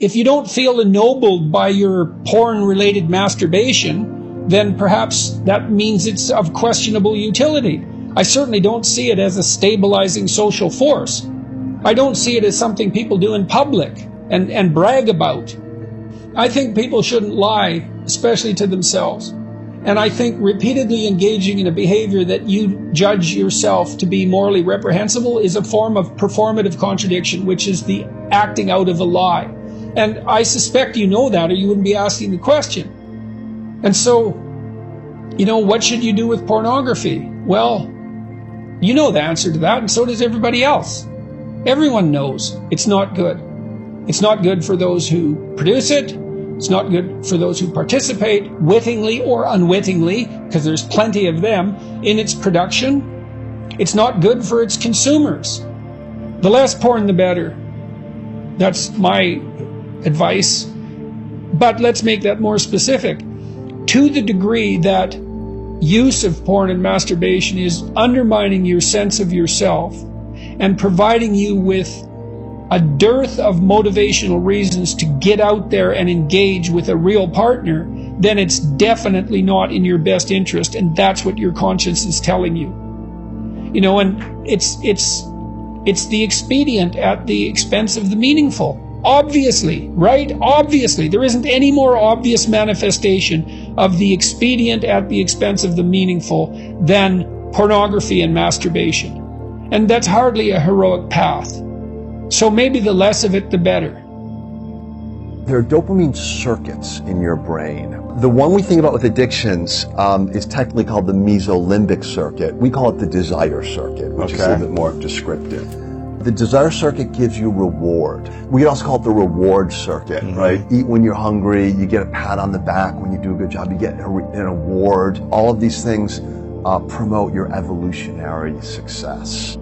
If you don't feel ennobled by your porn-related masturbation, then perhaps that means it's of questionable utility. I certainly don't see it as a stabilizing social force. I don't see it as something people do in public and brag about. I think people shouldn't lie, especially to themselves. And I think repeatedly engaging in a behavior that you judge yourself to be morally reprehensible is a form of performative contradiction, which is the acting out of a lie. And I suspect you know that, or you wouldn't be asking the question. And so, what should you do with pornography? Well, you know the answer to that, and so does everybody else. Everyone knows it's not good. It's not good for those who produce it. It's not good for those who participate, wittingly or unwittingly, because there's plenty of them, in its production. It's not good for its consumers. The less porn, the better. That's my advice. But let's make that more specific. To the degree that use of porn and masturbation is undermining your sense of yourself and providing you with a dearth of motivational reasons to get out there and engage with a real partner, then it's definitely not in your best interest, and that's what your conscience is telling you. And it's the expedient at the expense of the meaningful. Obviously, right? Obviously, there isn't any more obvious manifestation of the expedient at the expense of the meaningful than pornography and masturbation. And that's hardly a heroic path. So maybe the less of it, the better. There are dopamine circuits in your brain. The one we think about with addictions is technically called the mesolimbic circuit. We call it the desire circuit, which is a little bit more descriptive. The desire circuit gives you reward. We also call it the reward circuit, right? Eat when you're hungry, you get a pat on the back when you do a good job, you get an award. All of these things promote your evolutionary success.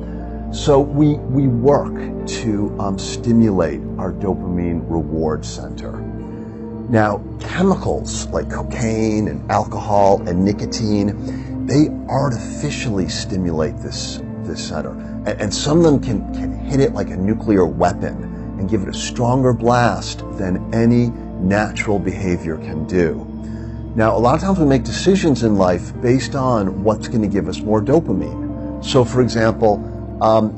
So we work to stimulate our dopamine reward center. Now, chemicals like cocaine and alcohol and nicotine, they artificially stimulate this center. And some of them can hit it like a nuclear weapon and give it a stronger blast than any natural behavior can do. Now, a lot of times we make decisions in life based on what's going to give us more dopamine. So, for example,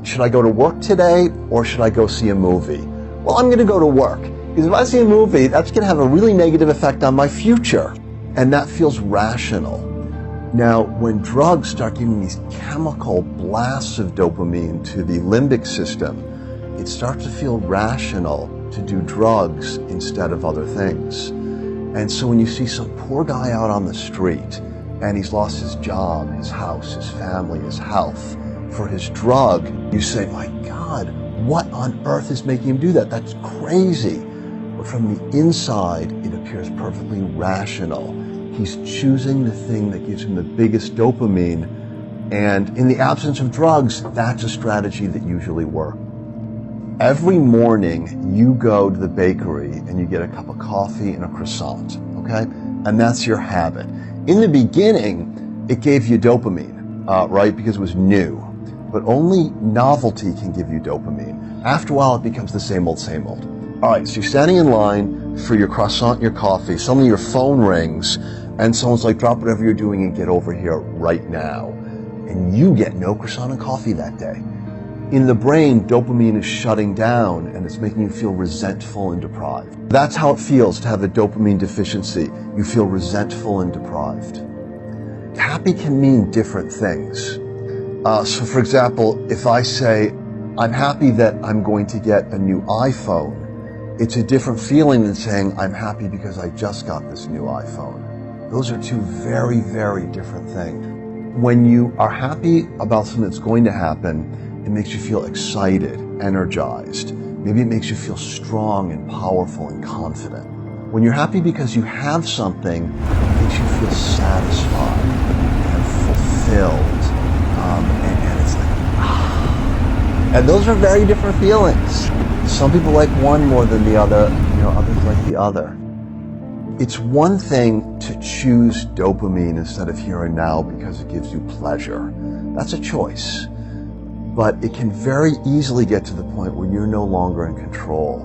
should I go to work today or should I go see a movie? Well, I'm going to go to work. Because if I see a movie, that's going to have a really negative effect on my future. And that feels rational. Now, when drugs start giving these chemical blasts of dopamine to the limbic system, it starts to feel rational to do drugs instead of other things. And so when you see some poor guy out on the street and he's lost his job, his house, his family, his health, for his drug, you say, my God, what on earth is making him do that? That's crazy. But from the inside, it appears perfectly rational. He's choosing the thing that gives him the biggest dopamine. And in the absence of drugs, that's a strategy that usually works. Every morning, you go to the bakery and you get a cup of coffee and a croissant, okay? And that's your habit. In the beginning, it gave you dopamine, right? Because it was new. But only novelty can give you dopamine. After a while, it becomes the same old, same old. All right, so you're standing in line for your croissant and your coffee. Suddenly your phone rings, and someone's like, drop whatever you're doing and get over here right now. And you get no croissant and coffee that day. In the brain, dopamine is shutting down, and it's making you feel resentful and deprived. That's how it feels to have a dopamine deficiency. You feel resentful and deprived. Happy can mean different things. So for example, if I say, I'm happy that I'm going to get a new iPhone, it's a different feeling than saying, I'm happy because I just got this new iPhone. Those are two very, very different things. When you are happy about something that's going to happen, it makes you feel excited, energized. Maybe it makes you feel strong and powerful and confident. When you're happy because you have something, it makes you feel satisfied and fulfilled. And it's like, ah. And those are very different feelings. Some people like one more than the other, others like the other. It's one thing to choose dopamine instead of here and now because it gives you pleasure. That's a choice. But it can very easily get to the point where you're no longer in control,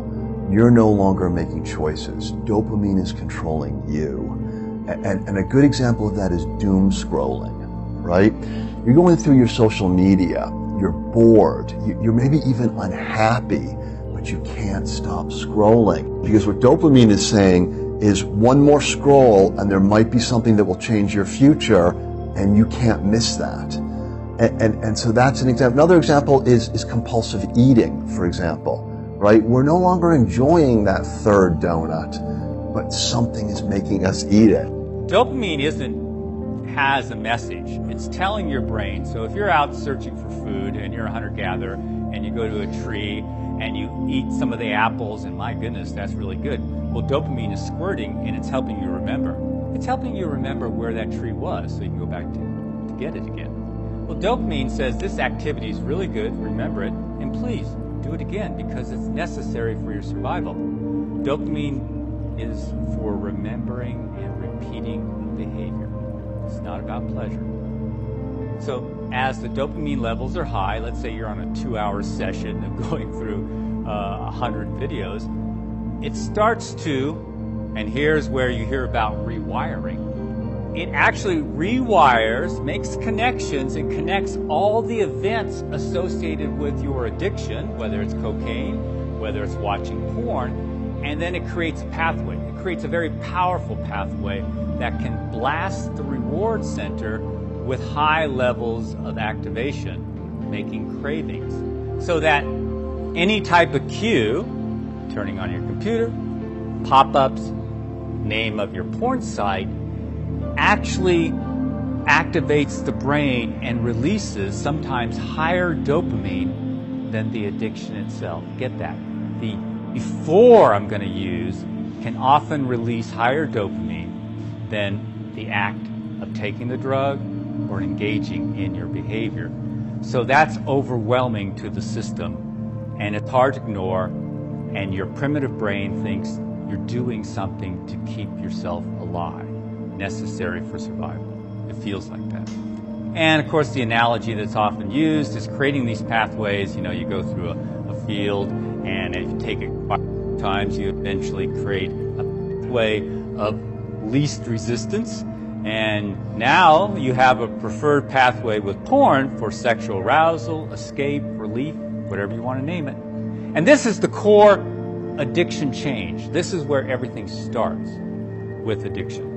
you're no longer making choices. Dopamine is controlling you. And a good example of that is doom scrolling, right? You're going through your social media, you're bored, you're maybe even unhappy, but you can't stop scrolling. Because what dopamine is saying is one more scroll and there might be something that will change your future, and you can't miss that. And so that's an example. Another example is compulsive eating, for example, right? We're no longer enjoying that third donut, but something is making us eat it. Dopamine has a message. It's telling your brain. So if you're out searching for food and you're a hunter-gatherer and you go to a tree and you eat some of the apples, and my goodness, that's really good. Well, dopamine is squirting and it's helping you remember. It's helping you remember where that tree was so you can go back to get it again. Well, dopamine says this activity is really good, remember it, and please do it again because it's necessary for your survival. Dopamine is for remembering and repeating behavior. It's not about pleasure. So as the dopamine levels are high, let's say you're on a 2-hour session of going through 100 videos, it starts to, and here's where you hear about rewiring. It actually rewires, makes connections, and connects all the events associated with your addiction, whether it's cocaine, whether it's watching porn, and then it creates a pathway. It creates a very powerful pathway that can blast the reward center with high levels of activation, making cravings. So that any type of cue, turning on your computer, pop-ups, name of your porn site, actually activates the brain and releases sometimes higher dopamine than the addiction itself. Get that. The before I'm going to use can often release higher dopamine than the act of taking the drug or engaging in your behavior. So that's overwhelming to the system, and it's hard to ignore, and your primitive brain thinks you're doing something to keep yourself alive, necessary for survival. It feels like that. And of course the analogy that's often used is creating these pathways. You know, you go through a field, and if you take it 5 times, you eventually create a pathway of least resistance. And now you have a preferred pathway with porn for sexual arousal, escape, relief, whatever you want to name it. And this is the core addiction change. This is where everything starts with addiction.